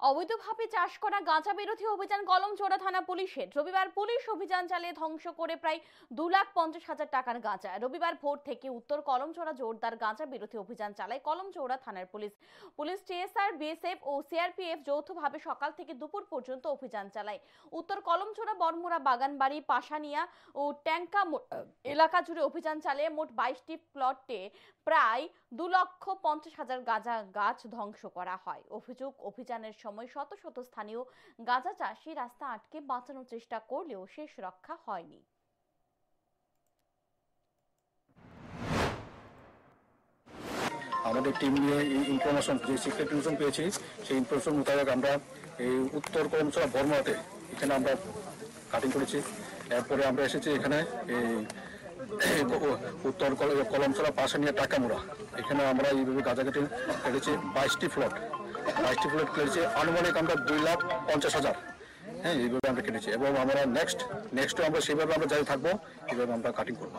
অবৈধভাবে চাষ করা গাঁজা বিরোধী অভিযান কলমচৌড়া থানা পুলিশের। রবিবার পুলিশ অভিযান চালিয়ে ধ্বংস করে প্রায় 2,50,000 টাকার গাঁজা। রবিবার ভোর থেকে উত্তর কলমচৌড়া জোরদার গাঁজা বিরোধী অভিযান চালায় কলমচৌড়া থানার পুলিশ টিএসআর, বিএসএফ ও সিআরপিএফ যৌথভাবে সকাল থেকে দুপুর পর্যন্ত অভিযান চালায়। উত্তর কলমচৌড়া, বরমুড়া, বাগানবাড়ি, পাশানিয়া ও ট্যাঙ্কা এলাকা জুড়ে অভিযান চালিয়ে মোট 22টি প্লটে প্রায় 2,50,000 গাঁজা গাছ ধ্বংস করা হয়। অভিযানের সময় শত শত স্থানীয় গাঁজা চাষি রাস্তা আটকে বাঁচানোর চেষ্টা করলেও শেষ রক্ষা হয়নি। আমাদের টিম নিয়ে এই ইনফরমেশন, যে সিক্রেট ইনফরমেশন পেয়েছি, সেই ইনফরমেশন মোতাবেক আমরা এই উত্তর কলমচৌড়া বরমুড়াতে এখানে আমরা কাটিং করেছি। এরপরে আমরা এসেছি এখানে এই উত্তর কলমচৌড়া পাশানিয়া টাকামুড়া, এখানে আমরা এইভাবে গাঁজা কেটেছি 22টি প্লট কেটেছি। আনুমানিক আমরা 2,50,000 এইভাবে আমরা কেটেছি এবং আমরা নেক্সটও আমরা সেইভাবে আমরা যাই থাকবো, এইভাবে আমরা কাটিং করবো।